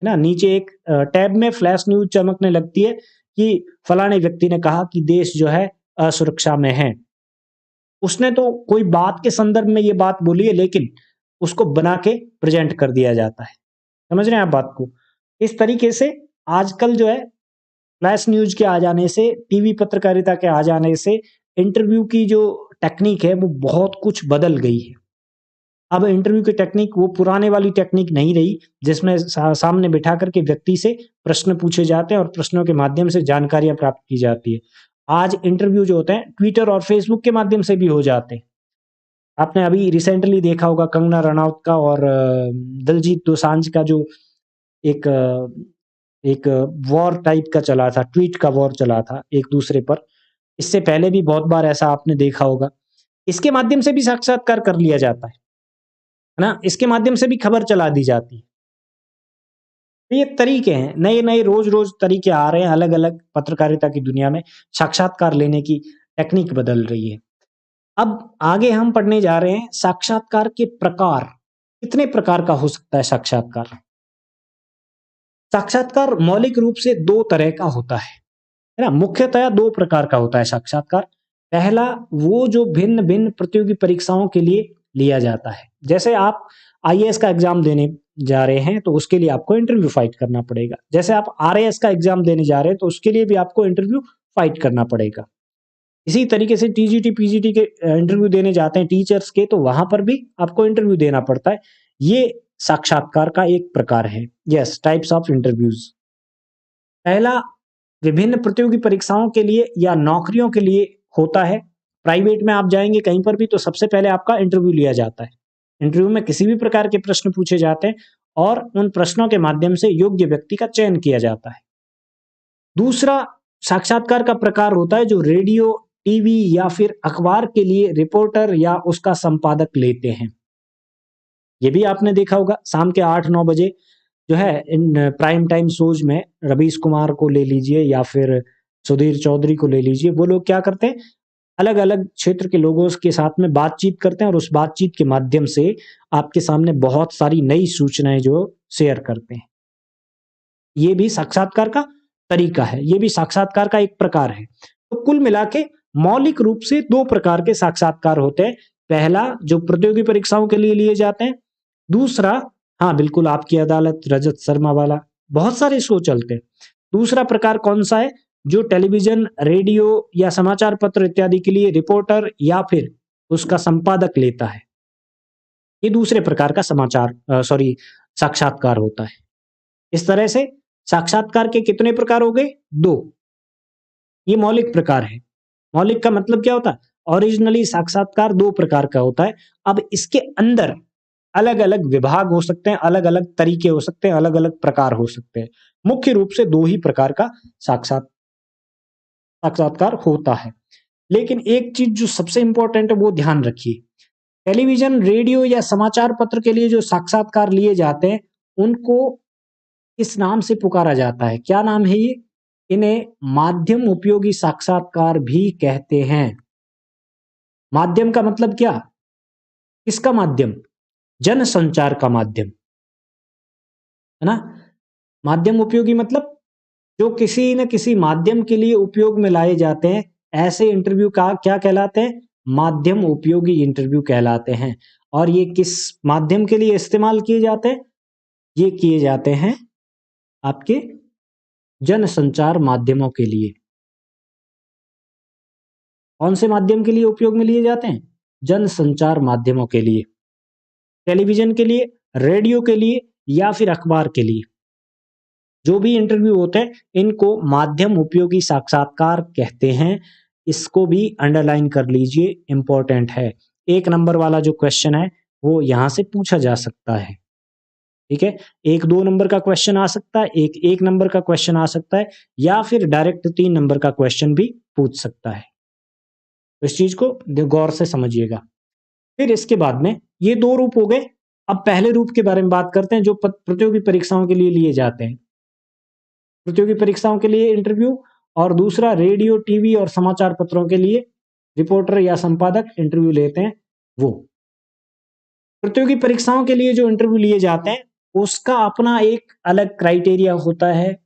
ना? नीचे एक टैब में फ्लैश न्यूज़ चमकने लगती है कि फलाने व्यक्ति ने कहा कि देश जो है असुरक्षा में है। उसने तो कोई बात के संदर्भ में ये बात बोली है, लेकिन उसको बना के प्रेज़ेंट कर दिया जाता है। समझ रहे हैं आप बात को? इस तरीके से आजकल जो है फ्लैश न्यूज़ के आ जाने से, टीवी पत्रकारिता के आ जाने से इंटरव्यू की जो टेक्नीक है वो बहुत कुछ बदल गई है। अब इंटरव्यू की टेक्नीक वो पुराने वाली टेक्नीक नहीं रही, जिसमें सामने बिठा कर के व्यक्ति से प्रश्न पूछे जाते हैं और प्रश्नों के माध्यम से जानकारियाँ प्राप्त की जाती है। आज इंटरव्यू जो होते हैं ट्विटर और फेसबुक के माध्यम से भी हो जाते हैं। आपने अभी रिसेंटली देखा होगा कंगना रनौत का और दिलजीत दोसांझ का जो एक एक वॉर टाइप का चला था, ट्वीट का वॉर चला था एक दूसरे पर। इससे पहले भी बहुत बार ऐसा आपने देखा होगा। इसके माध्यम से भी साक्षात्कार कर लिया जाता है ना? इसके माध्यम से भी खबर चला दी जाती है। तो ये तरीके हैं, नए-नए रोज़-रोज़ तरीके आ रहे हैं अलग-अलग पत्रकारिता की दुनिया में, साक्षात्कार लेने की टेक्नीक बदल रही है। अब आगे हम पढ़ने जा रहे हैं साक्षात्कार के प्रकार। कितने प्रकार का हो सकता है साक्षात्कार? साक्षात्कार मौलिक रूप से 2 तरह का होता है ना? मुख्यतः 2 प्रकार का होता है साक्षात्कार। पहला वो जो भिन्न-भिन्न प्रतियोगी परीक्षाओं के लिए लिया जाता है। जैसे आप आईएएस का एग्ज़ाम देने जा रहे हैं, तो उसके लिए आपको इंटरव्यू फाइट करना पड़ेगा। जैसे आप आरएएस का एग्ज़ाम देने जा रहे हैं, तो उसके लिए भी आपको इंटरव्यू फाइट करना पड़ेगा। इसी तरीके से टीजीटी, पीजीटी के इंटरव्यू देने जाते हैं टीचर्स के, तो वहाँ पर भी आपको इंटरव्यू देना पड़ता है। ये साक्षात्कार का एक प्रकार है। Yes, types of interviews. पहला विभिन्न प्रतियोगी परीक्षाओं के लिए या नौकरियों के लिए होता है। प्राइवेट में आप जाएंगे कहीं पर भी तो सबसे पहले आपका इंटरव्यू लिया जाता है। इंटरव्यू में किसी भी प्रकार के प्रश्न पूछे जाते हैं और उन प्रश्नों के माध्यम से योग्य व्यक्ति का चयन किया जाता है। दूसरा साक्षात्कार का प्रकार होता है जो रेडियो, टीवी या फिर अखबार के लिए रिपोर्टर या उसका संपादक लेते हैं। ये भी आपने देखा होगा शाम के 8-9 बजे जो है इन प्राइम टाइम शोज में रवीश कुमार को ले लीजिए या फिर सुधीर चौधरी को ले लीजिए, वो लोग क्या करते हैं, अलग अलग क्षेत्र के लोगों के साथ में बातचीत करते हैं और उस बातचीत के माध्यम से आपके सामने बहुत सारी नई सूचनाएं जो शेयर करते हैं। ये भी साक्षात्कार का तरीका है, ये भी साक्षात्कार का एक प्रकार है। तो कुल मिला के मौलिक रूप से 2 प्रकार के साक्षात्कार होते हैं। पहला जो प्रतियोगी परीक्षाओं के लिए लिए जाते हैं, दूसरा हाँ बिल्कुल आपकी अदालत, रजत शर्मा वाला, बहुत सारे शो चलते हैं। दूसरा प्रकार कौन सा है, जो टेलीविजन, रेडियो या समाचार पत्र इत्यादि के लिए रिपोर्टर या फिर उसका संपादक लेता है। ये दूसरे प्रकार का साक्षात्कार होता है। इस तरह से साक्षात्कार के कितने प्रकार हो गए? 2। ये मौलिक प्रकार है। मौलिक का मतलब क्या होता है? ओरिजिनली साक्षात्कार 2 प्रकार का होता है। अब इसके अंदर अलग अलग विभाग हो सकते हैं, अलग अलग तरीके हो सकते हैं, अलग अलग प्रकार हो सकते हैं। मुख्य रूप से 2 ही प्रकार का साक्षात्कार होता है। लेकिन एक चीज जो सबसे इंपॉर्टेंट है वो ध्यान रखिए, टेलीविजन, रेडियो या समाचार पत्र के लिए जो साक्षात्कार लिए जाते हैं उनको इस नाम से पुकारा जाता है। क्या नाम है ये? इन्हें माध्यम उपयोगी साक्षात्कार भी कहते हैं। माध्यम का मतलब क्या? किसका माध्यम? जनसंचार का माध्यम, है ना। माध्यम उपयोगी मतलब जो किसी न किसी माध्यम के लिए उपयोग में लाए जाते हैं, ऐसे इंटरव्यू का क्या कहलाते हैं? माध्यम उपयोगी इंटरव्यू कहलाते हैं। और ये किस माध्यम के लिए इस्तेमाल किए जाते हैं? ये किए जाते हैं आपके जनसंचार माध्यमों के लिए। कौन से माध्यम के लिए उपयोग में लिए जाते हैं? जनसंचार माध्यमों के लिए, टेलीविजन के लिए, रेडियो के लिए या फिर अखबार के लिए। जो भी इंटरव्यू होते हैं इनको माध्यम उपयोगी साक्षात्कार कहते हैं। इसको भी अंडरलाइन कर लीजिए, इंपॉर्टेंट है। 1 नंबर वाला जो क्वेश्चन है वो यहां से पूछा जा सकता है, ठीक है। 1-2 नंबर का क्वेश्चन आ सकता है, 1 नंबर का क्वेश्चन आ सकता है, या फिर डायरेक्ट 3 नंबर का क्वेश्चन भी पूछ सकता है। तो इस चीज को गौर से समझिएगा। फिर इसके बाद में ये 2 रूप हो गए। अब पहले रूप के बारे में बात करते हैं जो प्रतियोगी परीक्षाओं के लिए लिए जाते हैं। प्रतियोगी परीक्षाओं के लिए इंटरव्यू, और दूसरा रेडियो, टीवी और समाचार पत्रों के लिए रिपोर्टर या संपादक इंटरव्यू लेते हैं। वो प्रतियोगी परीक्षाओं के लिए जो इंटरव्यू लिए जाते हैं उसका अपना एक अलग क्राइटेरिया होता है।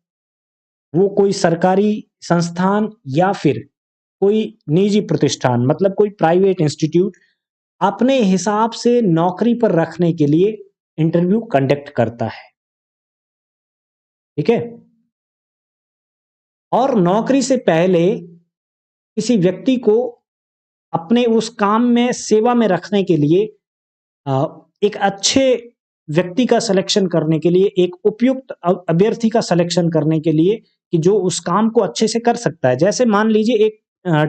वो कोई सरकारी संस्थान या फिर कोई निजी प्रतिष्ठान, मतलब कोई प्राइवेट इंस्टीट्यूट अपने हिसाब से नौकरी पर रखने के लिए इंटरव्यू कंडक्ट करता है, ठीक है। और नौकरी से पहले किसी व्यक्ति को अपने उस काम में, सेवा में रखने के लिए एक अच्छे व्यक्ति का सिलेक्शन करने के लिए, एक उपयुक्त अभ्यर्थी का सिलेक्शन करने के लिए कि जो उस काम को अच्छे से कर सकता है। जैसे मान लीजिए एक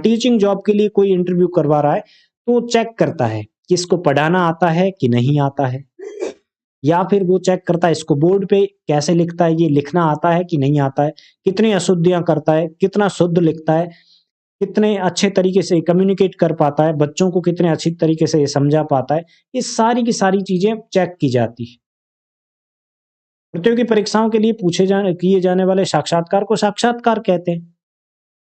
टीचिंग जॉब के लिए कोई इंटरव्यू करवा रहा है तो चेक करता है कि इसको पढ़ाना आता है कि नहीं आता है, या फिर वो चेक करता है इसको बोर्ड पे कैसे लिखता है, ये लिखना आता है कि नहीं आता है, कितनी अशुद्धियां करता है, कितना शुद्ध लिखता है, कितने अच्छे तरीके से कम्युनिकेट कर पाता है, बच्चों को कितने अच्छी तरीके से समझा पाता है। ये सारी की सारी चीजें चेक की जाती है। प्रतियोगी परीक्षाओं के लिए किए जाने वाले साक्षात्कार को साक्षात्कार कहते हैं।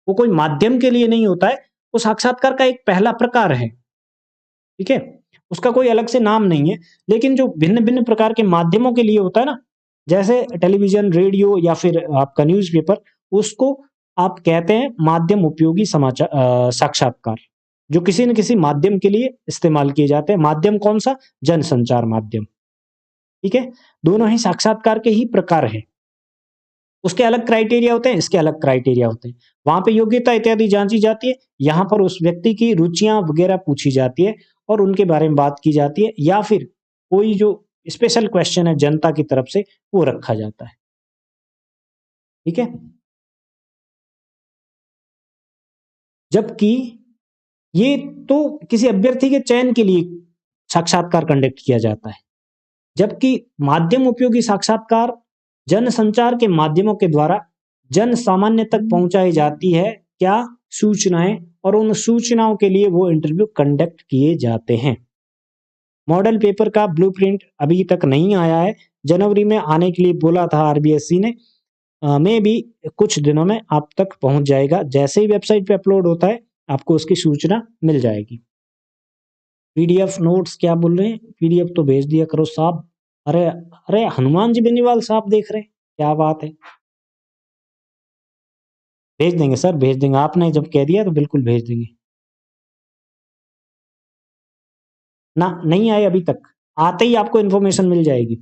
वो कोई माध्यम के लिए नहीं होता है, वो साक्षात्कार का एक पहला प्रकार है, ठीक है। उसका कोई अलग से नाम नहीं है। लेकिन जो भिन्न भिन्न प्रकार के माध्यमों के लिए होता है ना, जैसे टेलीविजन, रेडियो या फिर आपका न्यूज़पेपर, उसको आप कहते हैं माध्यम उपयोगी साक्षात्कार, जो किसी न किसी माध्यम के लिए इस्तेमाल किए जाते हैं। माध्यम कौन सा? जनसंचार माध्यम, ठीक है। दोनों ही साक्षात्कार के ही प्रकार हैं। उसके अलग क्राइटेरिया होते हैं, इसके अलग क्राइटेरिया होते हैं। वहां पे योग्यता इत्यादि जांची जाती है, यहाँ पर उस व्यक्ति की रुचियां वगैरह पूछी जाती है और उनके बारे में बात की जाती है, या फिर कोई जो स्पेशल क्वेश्चन है जनता की तरफ से, वो रखा जाता है। ठीक है। जबकि ये तो किसी अभ्यर्थी के चयन के लिए साक्षात्कार कंडक्ट किया जाता है, जबकि माध्यम उपयोगी साक्षात्कार जनसंचार के माध्यमों के द्वारा जन सामान्य तक पहुंचाई जाती है क्या सूचनाएं, और उन सूचनाओं के लिए वो इंटरव्यू कंडक्ट किए जाते हैं। मॉडल पेपर का ब्लूप्रिंट अभी तक नहीं आया है, जनवरी में आने के लिए बोला था आरबीएससी ने, में भी कुछ दिनों में आप तक पहुंच जाएगा। जैसे ही वेबसाइट पे अपलोड होता है आपको उसकी सूचना मिल जाएगी। पीडीएफ नोट्स क्या बोल रहे हैं, पीडीएफ तो भेज दिया करो साहब। अरे अरे हनुमान जी बेनीवाल साहब देख रहे हैं, क्या बात है। भेज देंगे सर, भेज देंगे, आपने जब कह दिया तो बिल्कुल भेज देंगे। ना नहीं आए अभी तक, आते ही आपको इन्फॉर्मेशन मिल जाएगी।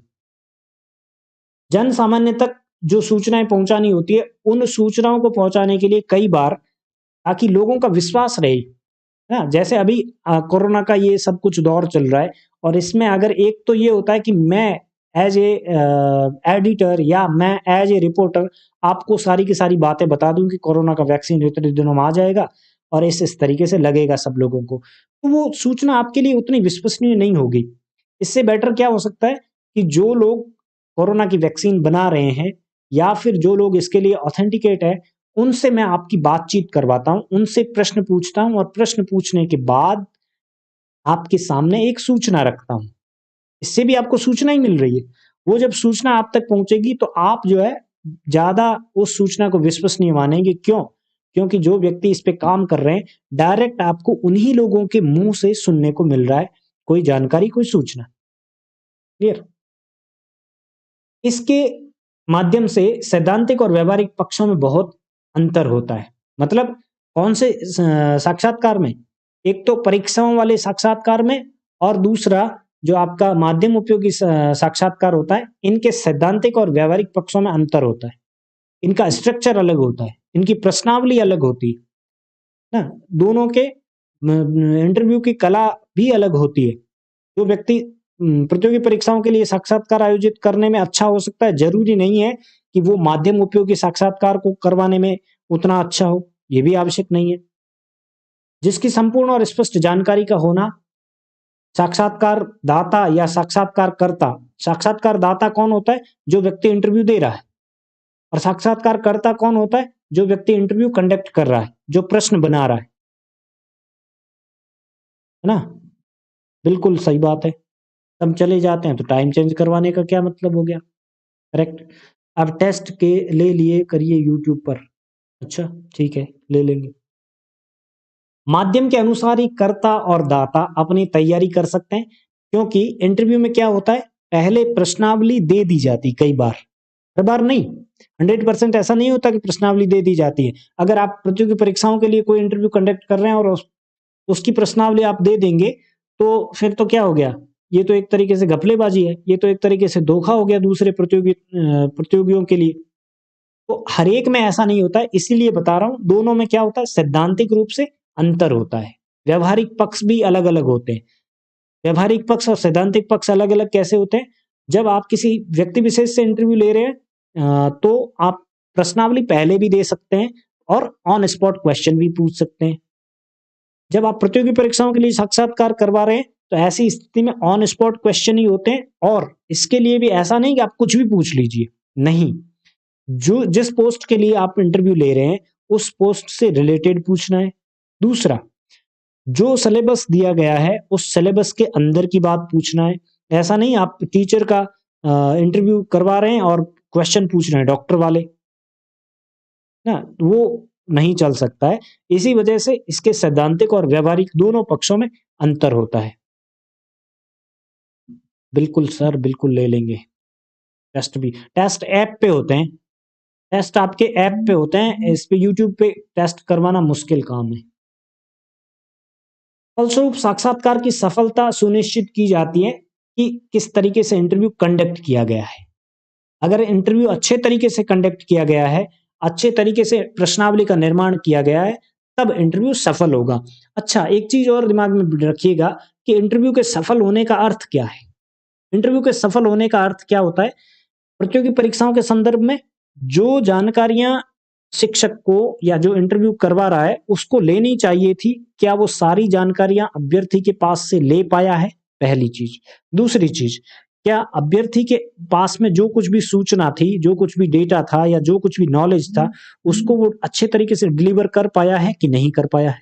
जन सामान्य तक जो सूचनाएं पहुंचानी होती है, उन सूचनाओं को पहुंचाने के लिए कई बार, ताकि लोगों का विश्वास रहे ना, जैसे अभी कोरोना का ये सब कुछ दौर चल रहा है, और इसमें अगर एक तो ये होता है कि मैं एज ए एडिटर या मैं एज ए रिपोर्टर आपको सारी की सारी बातें बता दूं कि कोरोना का वैक्सीन इतने दिनों में आ जाएगा और इस तरीके से लगेगा सब लोगों को, तो वो सूचना आपके लिए उतनी विश्वसनीय नहीं होगी। इससे बेटर क्या हो सकता है कि जो लोग कोरोना की वैक्सीन बना रहे हैं या फिर जो लोग इसके लिए ऑथेंटिकेट है, उनसे मैं आपकी बातचीत करवाता हूं, उनसे प्रश्न पूछता हूं, और प्रश्न पूछने के बाद आपके सामने एक सूचना रखता हूं। इससे भी आपको सूचना ही मिल रही है। वो जब सूचना आप तक पहुंचेगी तो आप जो है ज्यादा उस सूचना को विश्वसनीय मानेंगे। क्यों? क्योंकि जो व्यक्ति इस पे काम कर रहे हैं, डायरेक्ट आपको उन्हीं लोगों के मुंह से सुनने को मिल रहा है कोई जानकारी, कोई सूचना। क्लियर? इसके माध्यम से सैद्धांतिक और व्यवहारिक पक्षों में बहुत अंतर होता है। मतलब कौन से साक्षात्कार में? एक तो परीक्षाओं वाले साक्षात्कार में, और दूसरा जो आपका माध्यम उपयोगी साक्षात्कार होता है, इनके सैद्धांतिक और व्यवहारिक पक्षों में अंतर होता है। इनका स्ट्रक्चर अलग होता है, इनकी प्रश्नावली अलग होती है ना, दोनों के इंटरव्यू की कला भी अलग होती है। जो व्यक्ति प्रतियोगी परीक्षाओं के लिए साक्षात्कार आयोजित करने में अच्छा हो सकता है, जरूरी नहीं है कि वो माध्यम उपयोगी साक्षात्कार को करवाने में उतना अच्छा हो, ये भी आवश्यक नहीं है। जिसकी संपूर्ण और स्पष्ट जानकारी का होना, साक्षात्कारदाता या साक्षात्कारकर्ता। साक्षात्कारदाता कौन होता है? जो व्यक्ति इंटरव्यू दे रहा है। और साक्षात्कारकर्ता कौन होता है? जो व्यक्ति इंटरव्यू कंडक्ट कर रहा है, जो प्रश्न बना रहा है ना। बिल्कुल सही बात है। हम चले जाते हैं तो टाइम चेंज करवाने का क्या मतलब हो गया? करेक्ट। अब टेस्ट के ले लिए करिए यूट्यूब पर। अच्छा ठीक है, ले लेंगे। माध्यम के अनुसार ही कर्ता और दाता अपनी तैयारी कर सकते हैं, क्योंकि इंटरव्यू में क्या होता है, पहले प्रश्नावली दे दी जाती, कई बार, हर बार नहीं, 100% ऐसा नहीं होता कि प्रश्नावली दे दी जाती है। अगर आप प्रतियोगी परीक्षाओं के लिए कोई इंटरव्यू कंडक्ट कर रहे हैं और उसकी प्रश्नावली आप दे देंगे, तो फिर तो क्या हो गया, ये तो एक तरीके से घपलेबाजी है, ये तो एक तरीके से धोखा हो गया दूसरे प्रतियोगियों के लिए। तो हर एक में ऐसा नहीं होता है, इसीलिए बता रहा हूं, दोनों में क्या होता है, सैद्धांतिक रूप से अंतर होता है। व्यवहारिक पक्ष भी अलग अलग होते हैं। व्यवहारिक पक्ष और सैद्धांतिक पक्ष अलग अलग कैसे होते हैं? जब आप किसी व्यक्ति विशेष से इंटरव्यू ले रहे हैं, तो आप प्रश्नावली पहले भी दे सकते हैं और ऑन स्पॉट क्वेश्चन भी पूछ सकते हैं। जब आप प्रतियोगी परीक्षाओं के लिए साक्षात्कार करवा रहे हैं, तो ऐसी स्थिति में ऑन स्पॉट क्वेश्चन ही होते हैं, और इसके लिए भी ऐसा नहीं कि आप कुछ भी पूछ लीजिए, नहीं, जो जिस पोस्ट के लिए आप इंटरव्यू ले रहे हैं उस पोस्ट से रिलेटेड पूछना है। दूसरा, जो सिलेबस दिया गया है उस सिलेबस के अंदर की बात पूछना है। ऐसा नहीं आप टीचर का इंटरव्यू करवा रहे हैं और क्वेश्चन पूछ रहे हैं डॉक्टर वाले ना, वो नहीं चल सकता है। इसी वजह से इसके सैद्धांतिक और व्यवहारिक दोनों पक्षों में अंतर होता है। बिल्कुल सर, बिल्कुल ले लेंगे। टेस्ट भी, टेस्ट ऐप पे होते हैं, टेस्ट आपके ऐप पे होते हैं, इस पे यूट्यूब पे टेस्ट करवाना मुश्किल काम है। फलस्वरूप साक्षात्कार की सफलता सुनिश्चित की जाती है कि किस तरीके से इंटरव्यू कंडक्ट किया गया है। अगर इंटरव्यू अच्छे तरीके से कंडक्ट किया गया है, अच्छे तरीके से प्रश्नावली का निर्माण किया गया है, तब इंटरव्यू सफल होगा। अच्छा, एक चीज और दिमाग में रखिएगा कि इंटरव्यू के सफल होने का अर्थ क्या है। इंटरव्यू के सफल होने का अर्थ क्या होता है? प्रतियोगी परीक्षाओं के संदर्भ में जो जानकारियां शिक्षक को या जो इंटरव्यू करवा रहा है उसको लेनी चाहिए थी, क्या वो सारी जानकारियां अभ्यर्थी के पास से ले पाया है? पहली चीज। दूसरी चीज, क्या अभ्यर्थी के पास में जो कुछ भी सूचना थी, जो कुछ भी डेटा था या जो कुछ भी नॉलेज था, उसको वो अच्छे तरीके से डिलीवर कर पाया है कि नहीं कर पाया है?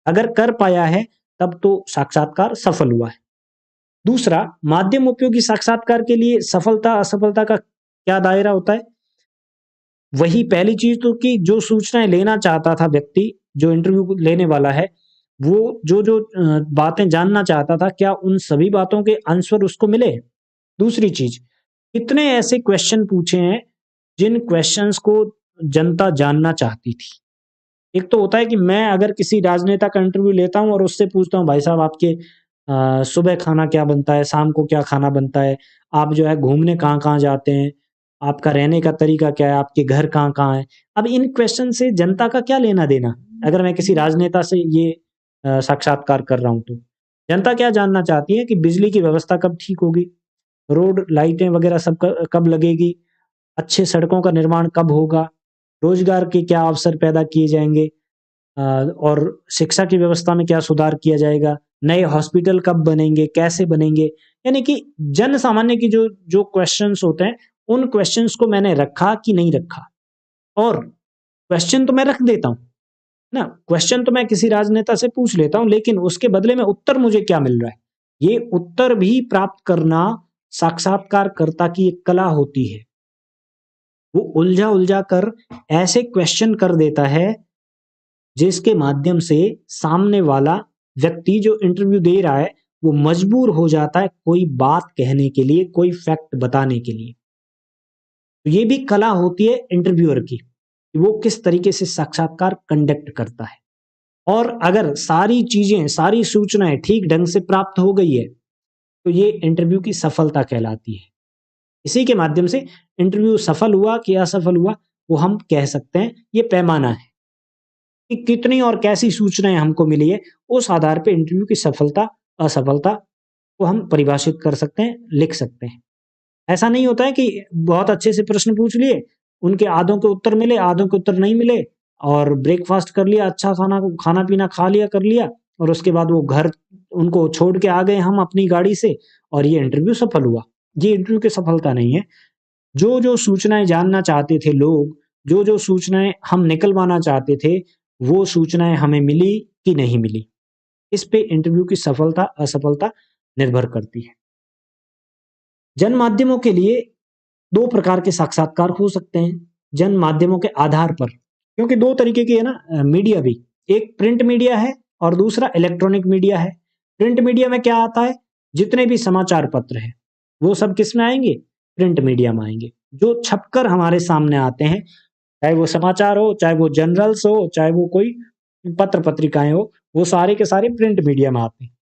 अगर कर पाया है तब तो साक्षात्कार सफल हुआ है। दूसरा, माध्यम उपयोगी साक्षात्कार के लिए सफलता असफलता का क्या दायरा होता है? वही पहली चीज तो कि जो सूचनाएं लेना चाहता था व्यक्ति, जो इंटरव्यू लेने वाला है, वो जो जो बातें जानना चाहता था, क्या उन सभी बातों के आंसर उसको मिले? दूसरी चीज, कितने ऐसे क्वेश्चन पूछे हैं जिन क्वेश्चंस को जनता जानना चाहती थी? एक तो होता है कि मैं अगर किसी राजनेता का इंटरव्यू लेता हूँ और उससे पूछता हूँ, भाई साहब आपके सुबह खाना क्या बनता है, शाम को क्या खाना बनता है, आप जो है घूमने कहाँ कहाँ जाते हैं, आपका रहने का तरीका क्या है, आपके घर कहाँ कहाँ है। अब इन क्वेश्चन से जनता का क्या लेना देना, अगर मैं किसी राजनेता से ये साक्षात्कार कर रहा हूँ तो जनता क्या जानना चाहती है कि बिजली की व्यवस्था कब ठीक होगी, रोड लाइटें वगैरह सब कब लगेगी, अच्छे सड़कों का निर्माण कब होगा, रोजगार के क्या अवसर पैदा किए जाएंगे, और शिक्षा की व्यवस्था में क्या सुधार किया जाएगा, नए हॉस्पिटल कब बनेंगे, कैसे बनेंगे। यानी कि जन सामान्य की जो जो क्वेश्चंस होते हैं, उन क्वेश्चंस को मैंने रखा कि नहीं रखा। और क्वेश्चन तो मैं रख देता हूँ ना, क्वेश्चन तो मैं किसी राजनेता से पूछ लेता हूँ, लेकिन उसके बदले में उत्तर मुझे क्या मिल रहा है, ये उत्तर भी प्राप्त करना साक्षात्कारकर्ता की एक कला होती है। वो उलझा उलझा कर ऐसे क्वेश्चन कर देता है जिसके माध्यम से सामने वाला व्यक्ति जो इंटरव्यू दे रहा है वो मजबूर हो जाता है कोई बात कहने के लिए, कोई फैक्ट बताने के लिए। तो ये भी कला होती है इंटरव्यूअर की, वो किस तरीके से साक्षात्कार कंडक्ट करता है। और अगर सारी चीजें, सारी सूचनाएं ठीक ढंग से प्राप्त हो गई है तो ये इंटरव्यू की सफलता कहलाती है। इसी के माध्यम से इंटरव्यू सफल हुआ कि असफल हुआ वो हम कह सकते हैं। ये पैमाना है कि कितनी और कैसी सूचनाएं हमको मिली है, उस आधार पे इंटरव्यू की सफलता असफलता को हम परिभाषित कर सकते हैं, लिख सकते हैं। ऐसा नहीं होता है कि बहुत अच्छे से प्रश्न पूछ लिए, उनके आधों के उत्तर मिले, आधों के उत्तर नहीं मिले, और ब्रेकफास्ट कर लिया, अच्छा खाना पीना खा लिया, कर लिया, और उसके बाद वो घर उनको छोड़ के आ गए हम अपनी गाड़ी से, और ये इंटरव्यू सफल हुआ। ये इंटरव्यू की सफलता नहीं है। जो जो सूचनाएं जानना चाहते थे लोग, जो जो सूचनाएं हम निकलवाना चाहते थे, वो सूचनाएं हमें मिली कि नहीं मिली, इस पे इंटरव्यू की सफलता असफलता निर्भर करती है। जन माध्यमों के लिए दो प्रकार के साक्षात्कार हो सकते हैं, जन माध्यमों के आधार पर, क्योंकि दो तरीके की है ना मीडिया भी, एक प्रिंट मीडिया है और दूसरा इलेक्ट्रॉनिक मीडिया है। प्रिंट मीडिया में क्या आता है, जितने भी समाचार पत्र हैं वो सब किस में आएंगे, प्रिंट मीडिया में आएंगे, जो छपकर हमारे सामने आते हैं, चाहे वो समाचार हो, चाहे वो जर्नल्स हो, चाहे वो कोई पत्र पत्रिकाएं हो, वो सारे के सारे प्रिंट मीडिया में आते हैं।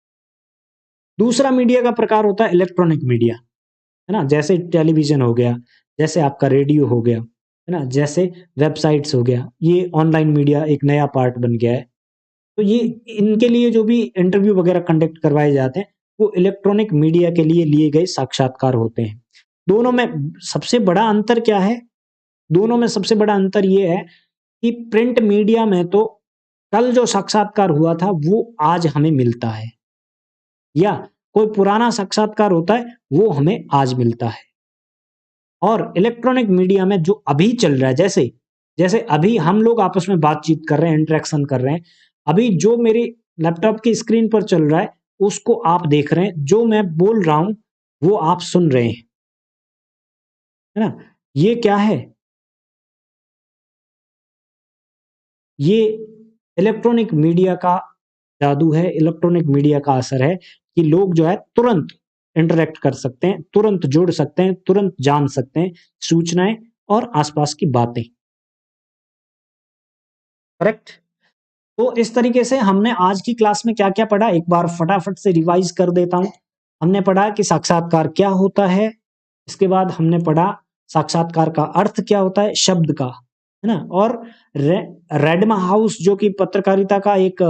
दूसरा मीडिया का प्रकार होता है इलेक्ट्रॉनिक मीडिया, है ना, जैसे टेलीविजन हो गया, जैसे आपका रेडियो हो गया, है ना, जैसे वेबसाइट्स हो गया, ये ऑनलाइन मीडिया एक नया पार्ट बन गया है। तो ये इनके लिए जो भी इंटरव्यू वगैरह कंडक्ट करवाए जाते हैं वो इलेक्ट्रॉनिक मीडिया के लिए लिए गए साक्षात्कार होते हैं। दोनों में सबसे बड़ा अंतर क्या है? दोनों में सबसे बड़ा अंतर ये है कि प्रिंट मीडिया में तो कल जो साक्षात्कार हुआ था वो आज हमें मिलता है, या कोई पुराना साक्षात्कार होता है वो हमें आज मिलता है। और इलेक्ट्रॉनिक मीडिया में जो अभी चल रहा है, जैसे जैसे अभी हम लोग आपस में बातचीत कर रहे हैं, इंटरेक्शन कर रहे हैं, अभी जो मेरी लैपटॉप की स्क्रीन पर चल रहा है उसको आप देख रहे हैं, जो मैं बोल रहा हूं वो आप सुन रहे हैं, है ना। ये क्या है, ये इलेक्ट्रॉनिक मीडिया का जादू है, इलेक्ट्रॉनिक मीडिया का असर है कि लोग जो है तुरंत इंटरेक्ट कर सकते हैं, तुरंत जुड़ सकते हैं, तुरंत जान सकते हैं सूचनाएं और आसपास की बातें। करेक्ट। तो इस तरीके से हमने आज की क्लास में क्या क्या पढ़ा, एक बार फटाफट से रिवाइज कर देता हूं। हमने पढ़ा कि साक्षात्कार क्या होता है, इसके बाद हमने पढ़ा साक्षात्कार का अर्थ क्या होता है शब्द का, है ना। और रेडमा हाउस जो कि पत्रकारिता का एक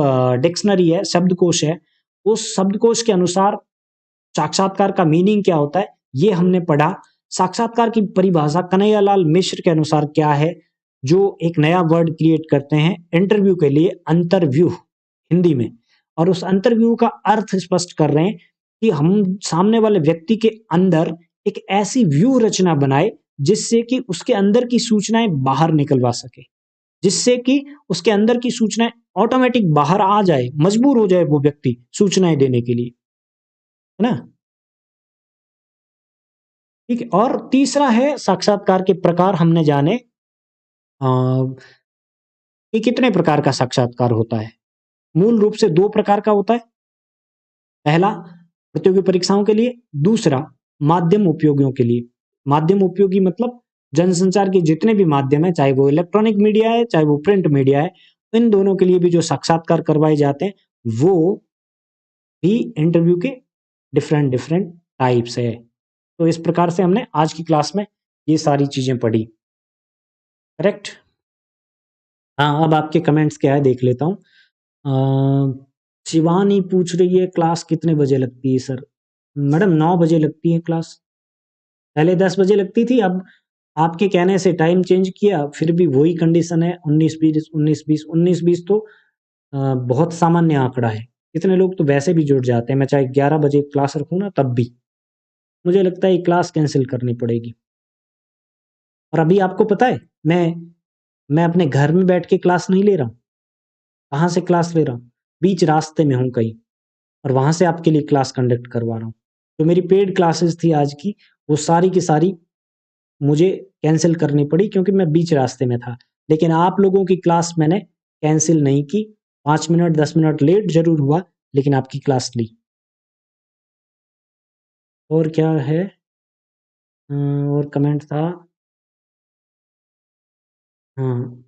डिक्शनरी है, शब्दकोश है, उस शब्दकोश के अनुसार साक्षात्कार का मीनिंग क्या होता है ये हमने पढ़ा। साक्षात्कार की परिभाषा कन्हैयालाल मिश्र के अनुसार क्या है, जो एक नया वर्ड क्रिएट करते हैं इंटरव्यू के लिए, अंतरव्यू हिंदी में, और उस अंतरव्यू का अर्थ स्पष्ट कर रहे हैं कि हम सामने वाले व्यक्ति के अंदर एक ऐसी व्यू रचना बनाए जिससे कि उसके अंदर की सूचनाएं बाहर निकलवा सके, जिससे कि उसके अंदर की सूचनाएं ऑटोमेटिक बाहर आ जाए, मजबूर हो जाए वो व्यक्ति सूचनाएं देने के लिए, है ना। ठीक है, और तीसरा है साक्षात्कार के प्रकार हमने जाने कि कितने प्रकार का साक्षात्कार होता है। मूल रूप से दो प्रकार का होता है, पहला प्रतियोगी परीक्षाओं के लिए, दूसरा माध्यम उपयोगियों के लिए। माध्यम उपयोगी मतलब जनसंचार के जितने भी माध्यम है, चाहे वो इलेक्ट्रॉनिक मीडिया है चाहे वो प्रिंट मीडिया है, इन दोनों के लिए भी जो साक्षात्कार करवाए जाते हैं वो भी इंटरव्यू के डिफरेंट डिफरेंट टाइप्स है। तो इस प्रकार से हमने आज की क्लास में ये सारी चीजें पढ़ी, करेक्ट। हाँ, अब आपके कमेंट्स क्या है देख लेता हूँ। शिवानी पूछ रही है क्लास कितने बजे लगती है सर। मैडम 9 बजे लगती है क्लास, पहले 10 बजे लगती थी, अब आपके कहने से टाइम चेंज किया, फिर भी वही कंडीशन है 19-20 19-20 19-20 तो बहुत सामान्य आंकड़ा है। कितने लोग तो वैसे भी जुड़ जाते हैं, मैं चाहे 11 बजे क्लास रखूँ ना तब भी मुझे लगता है ये क्लास कैंसिल करनी पड़ेगी। और अभी आपको पता है मैं अपने घर में बैठ के क्लास नहीं ले रहा हूँ। कहाँ से क्लास ले रहा हूँ, बीच रास्ते में हूँ कहीं, और वहां से आपके लिए क्लास कंडक्ट करवा रहा हूँ। तो मेरी पेड क्लासेस थी आज की, वो सारी की सारी मुझे कैंसिल करनी पड़ी क्योंकि मैं बीच रास्ते में था। लेकिन आप लोगों की क्लास मैंने कैंसिल नहीं की, 5 मिनट 10 मिनट लेट जरूर हुआ लेकिन आपकी क्लास ली। और क्या है, और कमेंट था, हाँ,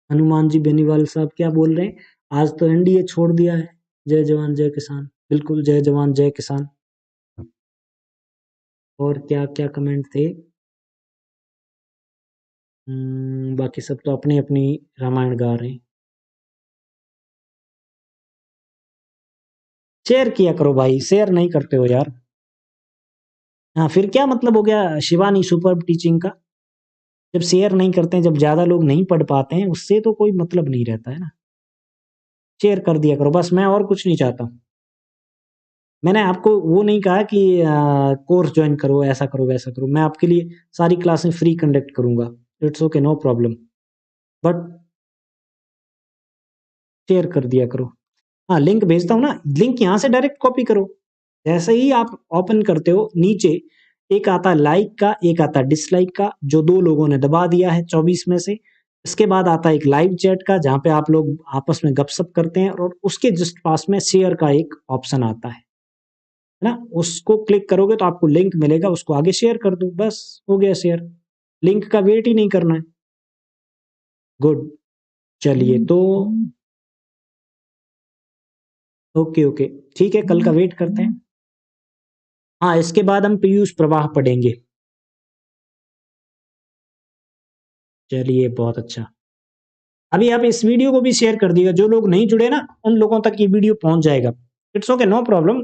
हनुमान जी बेनीवाल साहब क्या बोल रहे हैं, आज तो एनडीए छोड़ दिया है, जय जवान जय किसान। बिल्कुल, जय जवान जय किसान। और क्या क्या कमेंट थे, बाकी सब तो अपनी अपनी रामायण गा रहे हैं। शेयर किया करो भाई, शेयर नहीं करते हो यार। हाँ, फिर क्या मतलब हो गया शिवानी सुपर टीचिंग का, जब शेयर नहीं करते हैं, जब ज्यादा लोग नहीं पढ़ पाते हैं, उससे तो कोई मतलब नहीं रहता है ना। शेयर कर दिया करो बस, मैं और कुछ नहीं चाहता हूँ। मैंने आपको वो नहीं कहा कि कोर्स ज्वाइन करो, ऐसा करो वैसा करो, मैं आपके लिए सारी क्लासें फ्री कंडक्ट करूंगा, it's okay, no problem, but share कर दिया करो। हाँ, लिंक भेजता हूँ ना, लिंक यहाँ से डायरेक्ट कॉपी करो। जैसे ही आप ओपन करते हो नीचे एक आता लाइक का, एक आता डिसलाइक का, जो 2 लोगों ने दबा दिया है 24 में से। इसके बाद आता एक लाइव चैट का जहाँ पे आप लोग आपस में गपशप करते हैं, और उसके जस्ट पास में शेयर का एक ऑप्शन आता है ना, उसको क्लिक करोगे तो आपको लिंक मिलेगा, उसको आगे शेयर कर दो, बस हो गया शेयर। लिंक का वेट ही नहीं करना है। गुड, चलिए तो ओके ओके, ठीक है, कल का वेट करते हैं। हाँ, इसके बाद हम पीयूष प्रवाह पढ़ेंगे। चलिए, बहुत अच्छा। अभी आप इस वीडियो को भी शेयर कर दिएगा, जो लोग नहीं जुड़े ना उन लोगों तक ये वीडियो पहुंच जाएगा। It's okay, no problem.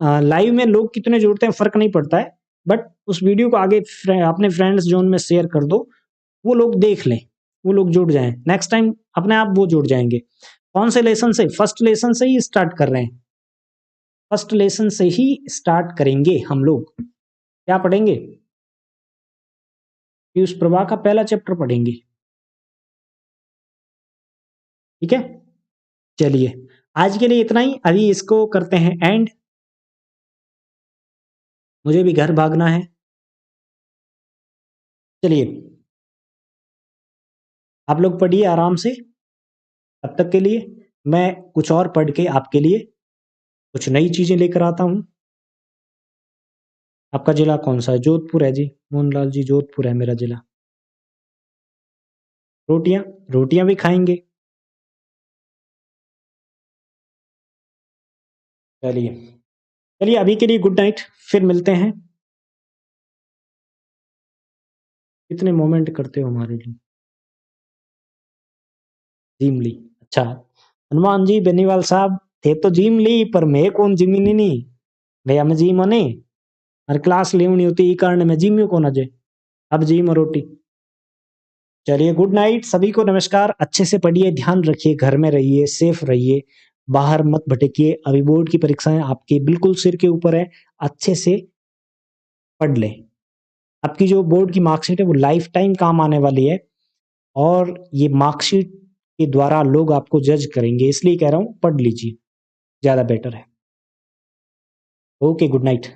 Live में लोग कितने जुड़ते हैं फर्क नहीं पड़ता है, बट उस वीडियो को आगे अपने फ्रेंड्स जोन में शेयर कर दो, वो लोग देख लें, वो लोग जुड़ जाएं, नेक्स्ट टाइम अपने आप वो जुड़ जाएंगे। कौन से लेसन से, फर्स्ट लेसन से ही स्टार्ट कर रहे हैं, फर्स्ट लेसन से ही स्टार्ट करेंगे हम लोग। क्या पढ़ेंगे, पीयूष प्रभा का पहला चैप्टर पढ़ेंगे, ठीक है। चलिए, आज के लिए इतना ही, अभी इसको करते हैं एंड, मुझे भी घर भागना है। चलिए, आप लोग पढ़िए आराम से, तब तक के लिए मैं कुछ और पढ़ के आपके लिए कुछ नई चीजें लेकर आता हूँ। आपका जिला कौन सा है, जोधपुर है जी, मोहनलाल जी, जोधपुर है मेरा जिला। रोटियां, रोटियां भी खाएंगे। चलिए, चलिए अभी के लिए गुड नाइट, फिर मिलते हैं। कितने मोमेंट करते हो हमारे लिए, जिमली, अच्छा, हनुमान जी बेनीवाल साहब थे तो जिमली, पर मैं कौन जिमिनी नहीं। भैया मैं जिम नहीं और क्लास लेनी होती, ई कारण मैं जिम को ना जे अब जिम रोटी। चलिए गुड नाइट सभी को, नमस्कार। अच्छे से पढ़िए, ध्यान रखिए, घर में रहिए, सेफ रहिए, बाहर मत भटकिए। अभी बोर्ड की परीक्षाएं आपके बिल्कुल सिर के ऊपर है, अच्छे से पढ़ लें। आपकी जो बोर्ड की मार्कशीट है वो लाइफ टाइम काम आने वाली है, और ये मार्कशीट के द्वारा लोग आपको जज करेंगे, इसलिए कह रहा हूँ पढ़ लीजिए, ज़्यादा बेटर है। Okay good night.